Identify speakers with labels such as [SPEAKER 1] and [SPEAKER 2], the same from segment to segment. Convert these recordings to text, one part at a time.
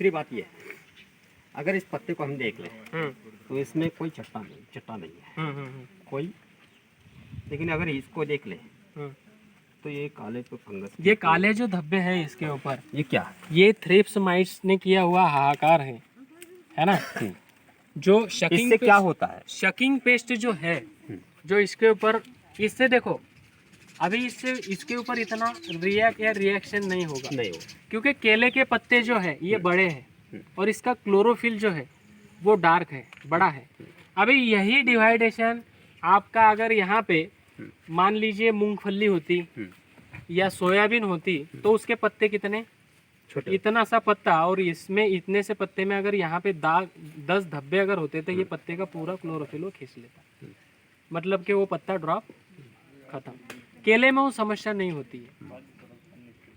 [SPEAKER 1] दूसरी बात ये है, अगर इस पत्ते को हम देख लें तो इसमें कोई चट्टा नहीं है कोई, लेकिन अगर इसको देख लें तो ये काले पे फंगस,
[SPEAKER 2] ये काले जो धब्बे हैं इसके ऊपर,
[SPEAKER 1] ये क्या है?
[SPEAKER 2] ये थ्रिप्स माइट्स ने किया हुआ हाहाकार है ना। जो शकिंग
[SPEAKER 1] इससे क्या होता है?
[SPEAKER 2] शकिंग पेस्ट जो है, जो इसके ऊपर, इससे देखो अभी इससे इसके ऊपर इतना रिएक्शन नहीं होगा, क्योंकि केले के पत्ते जो है ये बड़े हैं और इसका क्लोरोफिल जो है वो डार्क है, बड़ा है। अभी यही डिवाइडेशन आपका अगर यहाँ पे मान लीजिए मूंगफली होती या सोयाबीन होती तो उसके पत्ते कितने छोटे, इतना सा पत्ता, और इसमें इतने से पत्ते में अगर यहाँ पे 10 धब्बे अगर होते तो ये पत्ते का पूरा क्लोरोफिल वो खींच लेता, मतलब कि वो पत्ता ड्रॉप खत्म। केले में वो समस्या नहीं होती है,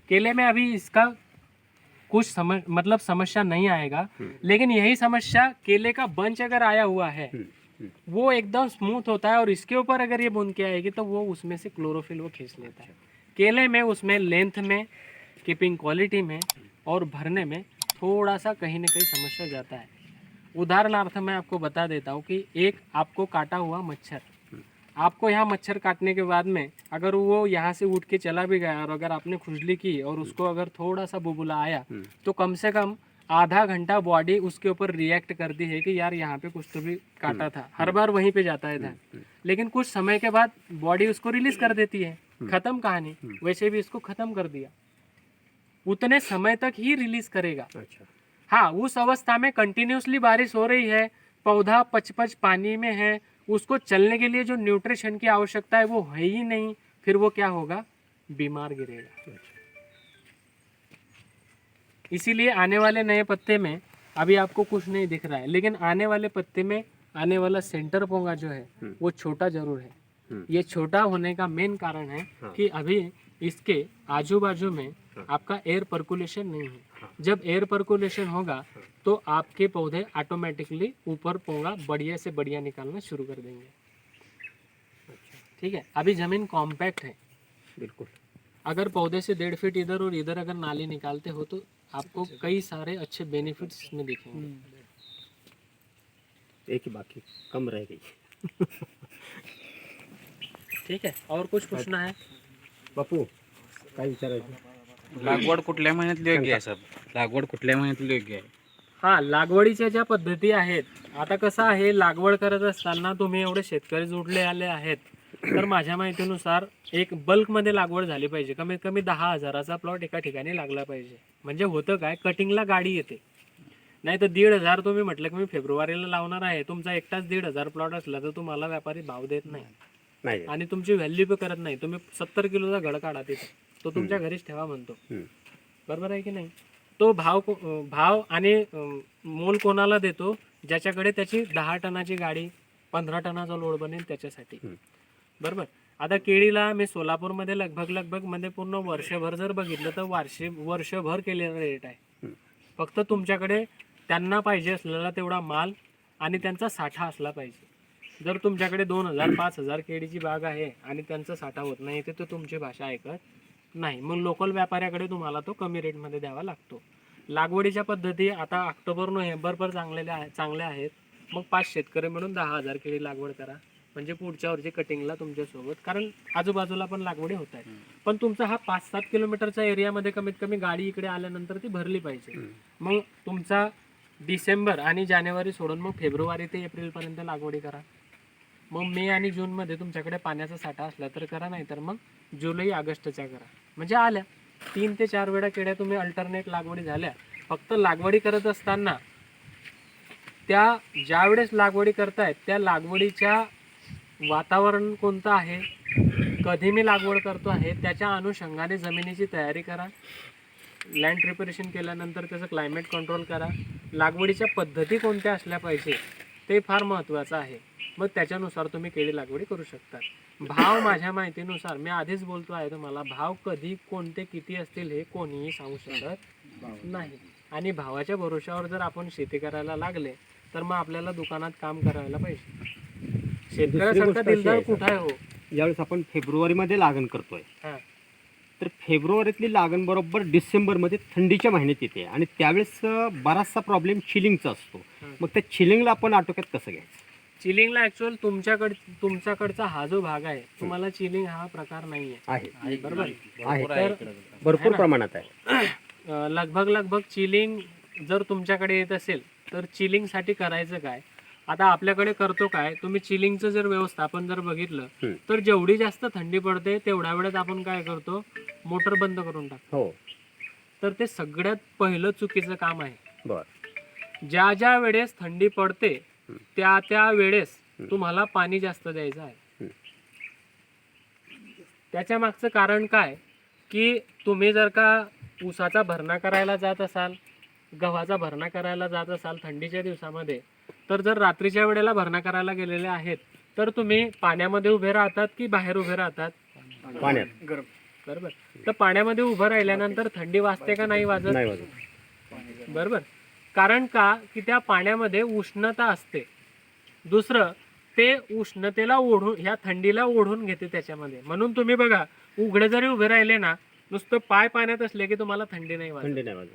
[SPEAKER 2] केले में अभी इसका कुछ समस्या नहीं आएगा, लेकिन यही समस्या केले का बंच अगर आया हुआ है वो एकदम स्मूथ होता है और इसके ऊपर अगर ये बूंद के आएगी तो वो उसमें से क्लोरोफिल वो खींच लेता है। केले में उसमें लेंथ में, कीपिंग क्वालिटी में और भरने में थोड़ा सा कहीं ना कहीं समस्या जाता है। उदाहरणार्थ मैं आपको बता देता हूँ कि एक आपको काटा हुआ मच्छर, आपको यहाँ मच्छर काटने के बाद में अगर वो यहाँ से उठ के चला भी गया और अगर आपने खुजली की और उसको अगर थोड़ा सा बुबुला आया तो कम से कम आधा घंटा बॉडी उसके ऊपर रिएक्ट करती है कि यार यहाँ पे कुछ तो भी काटा था, हर बार वहीं पे जाता है ध्यान, लेकिन कुछ समय के बाद बॉडी उसको रिलीज कर देती है, खत्म कहानी। वैसे भी इसको खत्म कर दिया, उतने समय तक ही रिलीज करेगा। हाँ, उस अवस्था में कंटिन्यूसली बारिश हो रही है, पौधा पच पानी में है, उसको चलने के लिए जो न्यूट्रिशन की आवश्यकता है वो है ही नहीं, फिर वो क्या होगा, बीमार गिरेगा। इसीलिए आने वाले नए पत्ते में अभी आपको कुछ नहीं दिख रहा है, लेकिन आने वाले पत्ते में आने वाला सेंटर पोंगा जो है वो छोटा जरूर है। ये छोटा होने का मेन कारण है कि अभी इसके आजू बाजू में आपका एयर पर्कुलेशन नहीं है। जब एयर पर्कुलेशन होगा तो आपके पौधे ऑटोमेटिकली ऊपर पोंगा बढ़िया से बढ़िया निकालना शुरू कर देंगे। ठीक है, अभी जमीन कॉम्पैक्ट है बिल्कुल। अगर पौधे से 1.5 फीट इधर और इधर अगर नाली निकालते हो तो आपको कई सारे अच्छे बेनिफिट्स इसमें दिखेंगे।
[SPEAKER 1] एक ही बाकी कम रह गई।
[SPEAKER 2] ठीक है, और कुछ पूछना है
[SPEAKER 1] बापू? काय विचारायचं?
[SPEAKER 3] लागवड कुठल्या महिन्यात योग्य आहे सर? लागवड कुठल्या महिन्यात योग्य आहे?
[SPEAKER 2] हा, लागवडीच्या ज्या पद्धती आहेत, आता कसं आहे, लागवड करत असताना तुम्ही एवढे शेतकरी जोडले आले आहेत, तर माझ्या माहितीनुसार एक बल्कमध्ये लागवड झाली पाहिजे, कमीत कमी 10,000चा प्लॉट एका ठिकाणी लागला पाहिजे। म्हणजे होतं काय, कटिंगला गाडी येते, नाही तर 1,500 तुम्ही म्हटलं की मी फेब्रुवारीला लावणार आहे, तुमचा एकटाच 1,500 प्लॉट असला तर तुम्हाला व्यापारी भाव देत नाही आणि तुमची व्हॅल्यू पण करत नाही। तुम्ही 70 किलोचा घड काढा तिथे, तो तुमच्या घरीच ठेवा म्हणतो, बरोबर आहे की नाही? तो भाव आणि मोल कोणाला देतो? ज्याच्याकडे त्याची 10 टनाची गाडी, 15 टनाचा लोड बनेल त्याच्यासाठी, बरोबर? आता केळीला मी सोलापूरमध्ये लगभग मध्ये पूर्ण वर्षभर जर बघितलं तर वर्षभर केलेला रेट आहे। फक्त तुमच्याकडे त्यांना पाहिजे असलेला तेवढा माल आणि त्यांचा साठा असला पाहिजे। जर तुमच्याकडे 2,000-5,000 केळीची बाग आहे आणि त्यांचा साठा होत नाही तर तुमची भाषा ऐकत नाही, मग लोकल व्यापाऱ्याकडे तुम्हाला तो कमी रेटमध्ये द्यावा लागतो। लागवडीच्या पद्धती आता ऑक्टोबर-नोव्हेंबर पर चांगल्या आहेत, मग 5 शेतकरी मिळून 10,000 केळी लागवड करा, म्हणजे पुढच्या वर्षी कटिंगला तुमच्यासोबत, कारण आजूबाजूला पण लागवडी होत आहेत, पण तुमचा हा 5-7 किलोमीटरच्या एरियामध्ये कमीत कमी गाडी इकडे आल्यानंतर ती भरली पाहिजे। मग तुमचा डिसेंबर आणि जानेवारी सोडून मग फेब्रुवारी ते एप्रिलपर्यंत लागवडी करा, मग मे आणि जूनमध्ये तुमच्याकडे पाण्याचा साठा असला तर करा, नाही तर मग जुलै ऑगस्टच्या करा, म्हणजे आल्या 3 ते 4 वेळा केळ्या तुम्ही अल्टरनेट लागवडी झाल्या। फक्त लागवडी करत असताना त्या ज्यावेळेस लागवडी करतायत त्या लागवडीच्या वातावरण कोणतं आहे, कधी मी लागवड करतो आहे, त्याच्या अनुषंगाने जमिनीची तयारी करा, लँड प्रिपरेशन केल्यानंतर त्याचं क्लायमेट कंट्रोल करा, लागवडीच्या पद्धती कोणत्या असल्या पाहिजे ते फार महत्त्वाचं आहे, मग त्याच्यानुसार तुम्ही केळी लागवडी करू शकता। भाव माझ्या माहितीनुसार मी आधीच बोलतो आहे तुम्हाला, भाव कधी कोणते किती असतील हे कोणीही सांगू शकत नाही, आणि भावाच्या भरोशावर जर आपण शेती करायला लागले तर मग आपल्याला दुकानात काम करायला पाहिजे। शेतकऱ्यासारखा दिलदार कुठे आहे हो?
[SPEAKER 1] यावेळेस आपण फेब्रुवारीमध्ये लागण करतोय, तर फेब्रुवारीतली लागण बरोबर डिसेंबरमध्ये थंडीच्या महिन्यात येते आणि त्यावेळेस बराचसा प्रॉब्लेम चिलिंगचा असतो. मग त्या चिलिंगला आपण आटोक्यात कसं घ्यायचं?
[SPEAKER 2] चिलिंगला ऍक्च्युअल तुमच्याकडचा हा जो भाग आहे तुम्हाला चिलिंग हा प्रकार नाहीये.
[SPEAKER 1] आहे
[SPEAKER 2] बरोबर
[SPEAKER 1] आहे
[SPEAKER 2] तर
[SPEAKER 1] भरपूर प्रमाणात आहे.
[SPEAKER 2] लगभग चिलिंग जर तुमच्याकडे येत असेल तर चिलिंगसाठी करायचं काय, आता आपल्याकडे करतो काय, तुम्ही चिलिंगचं जर व्यवस्थापन जर बघितलं तर जेवढी जास्त थंडी पडते तेवढ्या वेळेत आपण काय करतो, मोटर बंद करून टाकतो.
[SPEAKER 1] हो
[SPEAKER 2] तर ते सगळ्यात पहिलं चुकीचं काम आहे.
[SPEAKER 1] बर
[SPEAKER 2] ज्या वेळेस थंडी पडते त्या वेळेस तुम्हाला पाणी जास्त द्यायचं आहे. त्याच्या मागचं कारण काय की तुम्ही जर का ऊसाचा भरणा करायला जात असाल, गव्हाचा भरणा करायला जात असाल थंडीच्या दिवसामध्ये, तर जर रात्रीच्या वेळेला भरणा करायला गेलेले आहेत तर तुम्ही पाण्यामध्ये उभे राहतात की बाहेर उभे राहतात?
[SPEAKER 1] पाण्यात.
[SPEAKER 2] बरोबर. तर पाण्यामध्ये उभं राहिल्यानंतर थंडी वाजते का नाही वाजत?
[SPEAKER 1] नाही वाजत.
[SPEAKER 2] बरोबर. कारण का की त्या पाण्यामध्ये उष्णता असते. दुसरं ते उष्णतेला ओढून, ह्या थंडीला ओढून घेते त्याच्यामध्ये. म्हणून तुम्ही बघा उघडे जरी उभे राहिले ना, नुसतं पाय पाण्यात असले की तुम्हाला थंडी नाही वाजत.
[SPEAKER 1] थंडी नाही वाजत.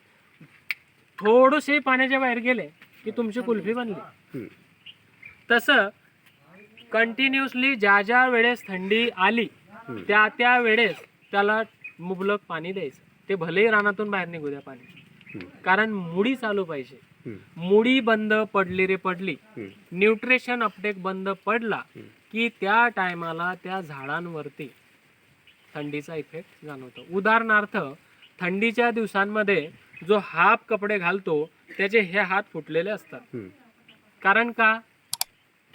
[SPEAKER 2] थोडेसे पाण्याच्या बाहेर गेले की तुमची कुल्फी बनली. तसं कंटिन्युअसली ज्या वेळेस थंडी आली त्या वेळेस त्याला मुबलक पाणी द्यायचं. ते भलेही रानातून बाहेर निघू द्या पाणी, कारण मुडी चालू पाहिजे. मुडी बंद पडली रे पडली, न्यूट्रिशन अपटेक बंद पडला की त्या टायमाला त्या झाडांवरती थंडीचा इफेक्ट जाणवतो. उदाहरणार्थ थंडीच्या दिवसांमध्ये जो हाफ कपडे घालतो त्याचे हे हात फुटलेले असतात. कारण का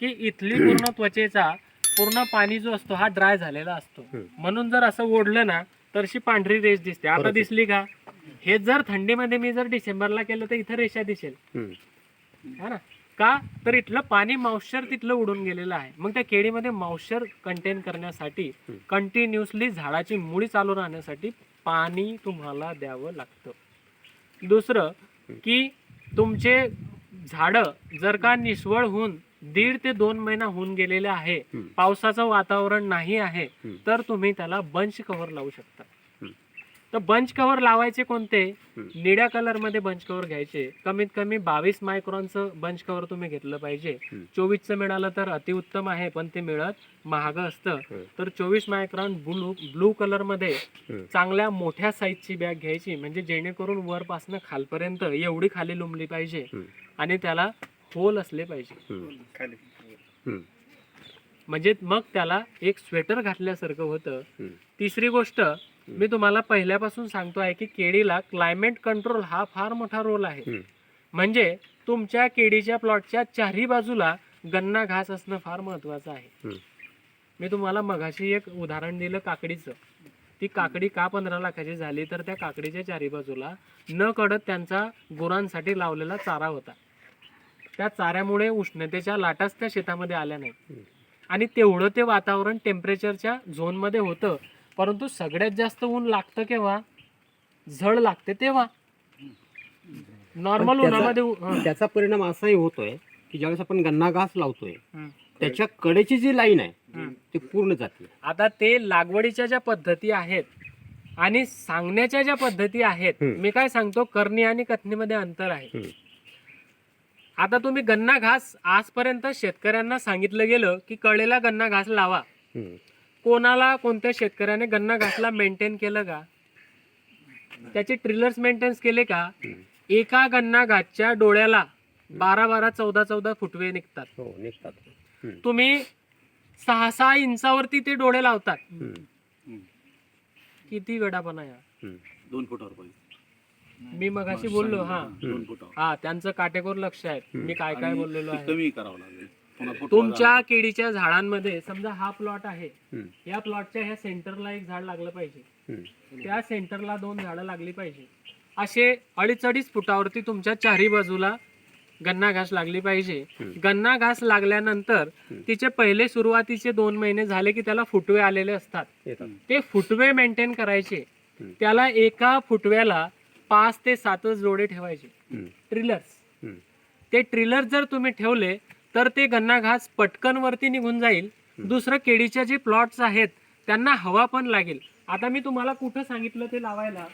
[SPEAKER 2] की इथली पूर्ण त्वचेचा पूर्ण पाणी जो असतो हा ड्राय झालेला असतो. म्हणून जर असं ओढलं ना तर अशी पांढरी रेष दिसते. आता दिसली का? हे जर थंडीमध्ये मी जर डिसेंबरला केलं तर इथं रेषा दिसेल, है ना? का तर इथलं पाणी मॉइश्चर तिथलं उडून गेलेलं आहे. मग त्या केळीमध्ये मॉइश्चर कंटेन करण्यासाठी कंटिन्युअसली झाडाची मुळी चालू राहण्यासाठी पाणी तुम्हाला द्यावं लागतं. दुसरं की तुमचे झाडं जर का निष्वळ होऊन 1.5 ते 2 महिना होऊन गेलेले आहे, पावसाचं वातावरण नाही आहे, तर तुम्ही त्याला बंच कव्हर लावू शकता. तर बंच कव्हर लावायचे कोणते? निळ्या कलर मध्ये बंच कव्हर घ्यायचे. कमीत कमी 22 मायक्रॉनचं बंच कव्हर तुम्ही घेतलं पाहिजे. 24चं मिळालं तर अतिउत्तम आहे, पण ते मिळत महाग असतं. तर 24 मायक्रॉन ब्लू कलर मध्ये चांगल्या मोठ्या साईजची बॅग घ्यायची, म्हणजे जेणेकरून वरपासनं खालपर्यंत एवढी खाली लुंबली पाहिजे आणि त्याला होल असले पाहिजे. म्हणजे मग त्याला एक स्वेटर घातल्यासारखं होतं. तिसरी गोष्ट मी तुम्हाला पहिल्यापासून सांगतो आहे की केळीला क्लायमेट कंट्रोल हा फार मोठा रोल आहे. म्हणजे तुमच्या केळीच्या प्लॉटच्या चारही बाजूला गन्ना घास असणं फार महत्वाचं आहे. मी तुम्हाला मगाशी एक उदाहरण दिलं काकडीचं. ती काकडी का 15 लाखाची झाली? तर त्या काकडीच्या चारी बाजूला न कळत त्यांचा गुरांसाठी लावलेला चारा होता. त्या चाऱ्यामुळे उष्णतेच्या लाटाच त्या शेतामध्ये आल्या नाही आणि तेवढं ते वातावरण टेम्परेचरच्या झोनमध्ये होतं. परंतु सगळ्यात जास्त ऊन लागतं केव्हा? झळ लागते तेव्हा. नॉर्मल उन्हामध्ये
[SPEAKER 1] त्याचा परिणाम असाही होतोय की ज्यावेळेस आपण गन्ना घास लावतोय त्याच्या कडेची जी लाईन आहे ती पूर्ण जाते.
[SPEAKER 2] आता ते लागवडीच्या ज्या पद्धती आहेत आणि सांगण्याच्या ज्या पद्धती आहेत, मी काय सांगतो, करणी आणि कथनीमध्ये अंतर आहे. आता तुम्ही गन्ना घास आजपर्यंत शेतकऱ्यांना सांगितलं गेलं की कळेला गन्ना घास लावा. कोणाला कोणत्या शेतकऱ्याने गन्ना घासला मेंटेन केलं का? त्याचे ट्रिलर्स मेंटेन्स केले का? एका गन्ना घासच्या डोळ्याला 12-12, 14-14 फुटवे निघतात. तुम्ही 6-6 इंचावरती ते डोळे लावतात. किती वेडापणा या.
[SPEAKER 3] 2 फुटावर पाहिजे.
[SPEAKER 2] मी मगाशी बोललो हा त्यांचं काटेकोर लक्ष आहे मी काय काय बोललेलो आहे.
[SPEAKER 3] कमी करावं लागेल.
[SPEAKER 2] तुमच्या केळीच्या झाडांमध्ये समजा हा प्लॉट आहे, या प्लॉटच्या ह्या सेंटरला एक झाड लागलं पाहिजे, त्या सेंटरला 2 झाडं लागली पाहिजे. असे 2.5 फुटावरती तुमच्या चारही बाजूला गन्ना घास लागली पाहिजे. गन्ना घास लागल्यानंतर तिचे पहिले सुरुवातीचे 2 महिने झाले की त्याला फुटवे आलेले असतात. ते फुटवे मेंटेन करायचे. त्याला एका फुटव्याला 5 ते 7 जोडे ठेवायचे ट्रिलर्स. ते ट्रिलर जर तुम्ही ठेवले तर ते गन्ना घास पटकन वरती निघून जाईल. दुसरं केळीच्या जे प्लॉट्स आहेत त्यांना हवा पण लागेल. आता मी तुम्हाला कुठं सांगितलं ते लावायला,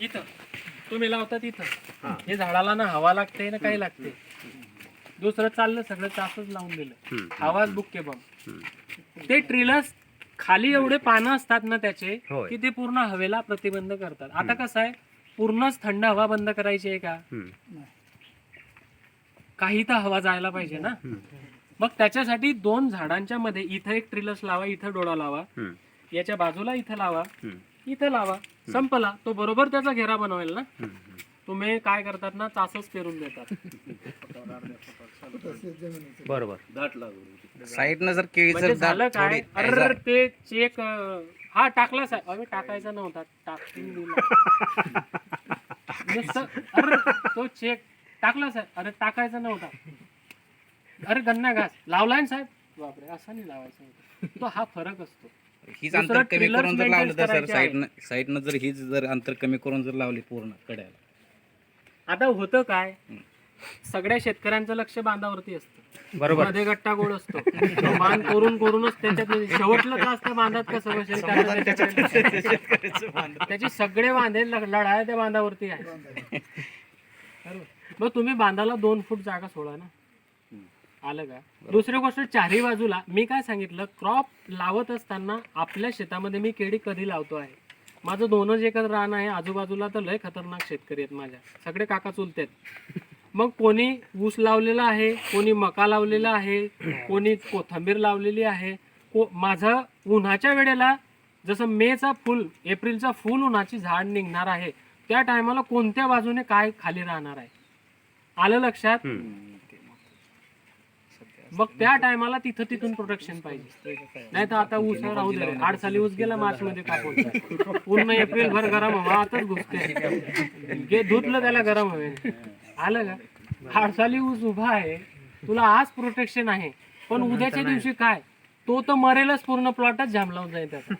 [SPEAKER 2] इथं तुम्ही लावतात इथं. हे झाडाला ना हवा लागते ना काही लागते, दुसरं चाललं सगळं चासच लावून दिलं, आवाज बुक्के बम. ते ट्रिलर्स खाली एवढे पानं असतात ना त्याचे
[SPEAKER 1] होय.
[SPEAKER 2] की ते पूर्ण हवेला प्रतिबंध करतात. आता कसं आहे, पूर्णच थंड हवा बंद करायची आहे का, काही तर हवा जायला पाहिजे ना. मग त्याच्यासाठी 2 झाडांच्या मध्ये इथं एक ट्रिलर्स लावा, इथं डोळा लावा, याच्या बाजूला इथं लावा, इथं लावा, संपला. तो बरोबर त्याचा घेरा बनवेल ना. तुम्ही काय करतात ना, चासच पेरून देतात.
[SPEAKER 1] बरोबर.
[SPEAKER 3] साईडनं जर केळी
[SPEAKER 2] म्हणजे
[SPEAKER 3] जर
[SPEAKER 2] झालं
[SPEAKER 3] दाट
[SPEAKER 2] काय,
[SPEAKER 3] थोडी
[SPEAKER 2] अरे ते चेक हा टाकला साहेब, अरे टाकायचा नव्हता, टाकून दिला नुसतं. अरे तो चेक टाकला साहेब, अरे टाकायचा नव्हता, अरे गन्ना घास लावलाय ना साहेब, बापरे असं नाही लावायचं होतं. तो हा फरक असतो.
[SPEAKER 3] हीच
[SPEAKER 2] दुसरं
[SPEAKER 3] अंतर कमी
[SPEAKER 2] trailers
[SPEAKER 3] करून जर लावलं तर
[SPEAKER 2] maintain
[SPEAKER 3] सर
[SPEAKER 2] करायचे
[SPEAKER 3] साईडनं जर हीच जर अंतर कमी करून जर लावली पूर्ण कड्याला.
[SPEAKER 2] आता होतं काय, सगळ्या शेतकऱ्यांचं लक्ष बांधावरती असतं,
[SPEAKER 1] बरोबर.
[SPEAKER 2] मध्ये गट्टा गोळ असतो, तो बांध करूनच त्याच्यात शेवटलं त्रास त्या बांधात कसं बसेल त्याचे सगळे बांधे लढाया त्या बांधावरती आहे. बरोबर. मग तुम्ही बांधाला 2 फूट जागा सोडा ना, आलं का. दुसरी गोष्ट, चारही बाजूला मी काय सांगितलं, क्रॉप लावत असताना आपल्या शेतामध्ये मी केळी कधी लावतो आहे, माझं 2च एकर रान आहे, आजूबाजूला तर लय खतरनाक शेतकरी आहेत माझ्या, सगळे काका चुलते आहेत. मग कोणी ऊस लावलेला आहे, कोणी मका लावलेला आहे, कोणी कोथिंबीर लावलेली आहे. माझं उन्हाच्या वेळेला जसं मेचा फुल, एप्रिलचा फुल उन्हाची झाड निघणार आहे, त्या टायमाला कोणत्या बाजूने काय खाली राहणार आहे, आलं लक्षात. मग त्या टायमाला तिथून प्रोटेक्शन पाहिजे. नाही तर आता ऊस राहू दे, 8 साली ऊस गेला मार्च मध्ये कापून, पूर्ण एप्रिल भर गरम हवा आताच घुसते, धुतलं त्याला गरम हवे, आलं का. 8 साली ऊस उभा आहे, तुला आज प्रोटेक्शन आहे, पण उद्याच्या दिवशी काय, तो तर मरेलच, पूर्ण प्लॉटच जाम लावून जाईल त्याचा.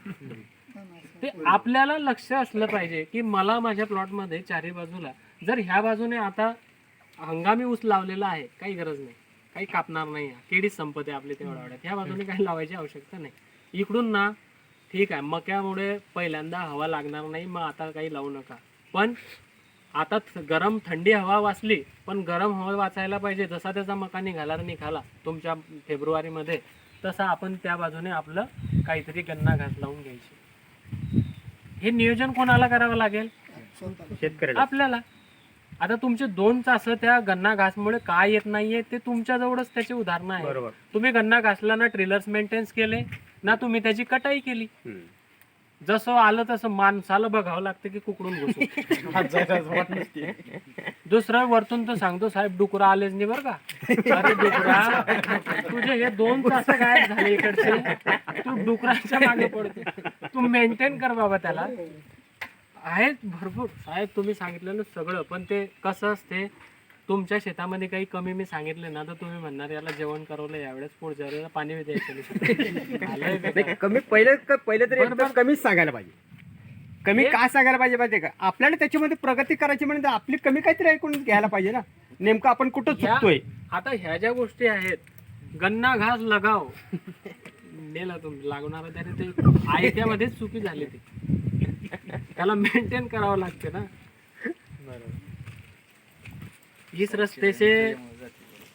[SPEAKER 2] ते आपल्याला लक्ष असलं पाहिजे की मला माझ्या प्लॉटमध्ये चारही बाजूला, जर ह्या बाजूने आता हंगामी ऊस लावलेला आहे, काही गरज नाही, काही कापणार नाही, केळीच संपते आपली तेवढ्या वाड्यात, ह्या बाजूने काही लावायची आवश्यकता नाही. इकडून ना ठीक आहे, मक्यामुळे पहिल्यांदा हवा लागणार नाही, मग आता काही लावू नका. पण आता गरम थंडी हवा वाचली, पण गरम हवा वाचायला पाहिजे. जसा त्याचा मका निघाला तुमच्या फेब्रुवारीमध्ये, तसा आपण त्या बाजूने आपलं काहीतरी गन्ना घास लावून घ्यायची. हे नियोजन कोणाला करावं लागेल,
[SPEAKER 1] शेतकरी
[SPEAKER 2] आपल्याला. आता तुमचे 2 चासं त्या गन्ना घासमुळे काय येत नाहीये ते तुमच्या जवळच त्याची उदाहरणं आहे.
[SPEAKER 1] बरोबर.
[SPEAKER 2] तुम्ही गन्ना घासला ना ट्रेलर्स मेंटेन्स केले ना, तुम्ही त्याची कटाई केली, जसं आलं तसं माणसाला बघावं लागतं की कुकडून घुसून. दुसरं वरतून तर सांगतो साहेब, डुकरा आलेच नाही बरं का. अरे डुकरा, तुझे हे 2 तास गायब झाले इकडचे, तू डुकराच्या मागे पडते, तू मेंटेन कर बाबा त्याला. आहेत भरपूर साहेब, तुम्ही सांगितलेलं सगळं, पण ते कसं असते, तुमच्या शेतामध्ये काही कमी मी सांगितले ना, तर तुम्ही म्हणणार याला जेवण करवलं यावेळेस, पुढच्या वेळेला पाणी द्यायचं.
[SPEAKER 1] कमी पहिले तरी एकदम कमीच सांगायला पाहिजे. कमी का सांगायला पाहिजे माहिती का, आपल्याला त्याच्यामध्ये प्रगती करायची म्हणजे आपली कमी काहीतरी ऐकून घ्यायला पाहिजे ना, नेमकं आपण कुठं चुकतोय.
[SPEAKER 2] आता ह्या ज्या गोष्टी आहेत, गन्ना घास लगाव नेला तुम्ही लागणार, त्याने ते आयत्यामध्येच चुकी झाली, ती त्याला मेंटेन करावं लागते ना. इस रस्ते से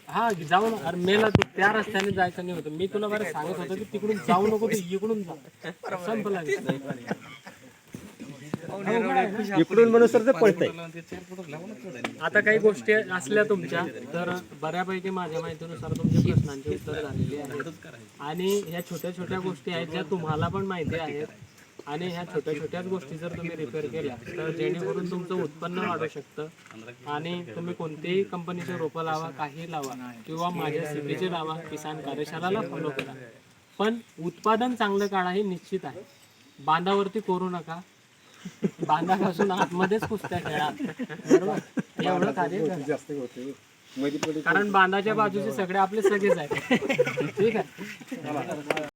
[SPEAKER 2] हा जाऊ ना, अरे मेला तू त्या रस्त्याने जायचं नाही होतं, मी तुला बरं सांगत होतो की तिकडून जाऊ नको, तू इकडून जा, संपला.
[SPEAKER 1] इकडून म्हणून सर पळतंय.
[SPEAKER 2] आता काही गोष्टी असल्या तुमच्या, तर बऱ्यापैकी माझ्या माहितीनुसार तुमच्या प्रश्नांची उत्तर झालेली आहेत, आणि ह्या छोट्या छोट्या गोष्टी आहेत ज्या तुम्हाला पण माहिती आहेत, आणि ह्या छोट्या छोट्याच गोष्टी जर तुम्ही रिपेअर केल्या तर जेणेकरून तुमचं उत्पन्न वाढू शकतं. आणि तुम्ही कोणतीही कंपनीचे रोपं लावा, काही लावा, किंवा माझ्या सीपीचे लावा, किसान कार्यशाळाला फॉलो करा, पण उत्पादन चांगलं काढा हे निश्चित आहे. बांधावरती करू नका, बांधापासून आतमध्येच कुस्त्या खेळा, बरोबर, एवढं कार्य करा. कारण बांधाच्या बाजूचे सगळे आपले सगळेच आहेत. ठीक आहे.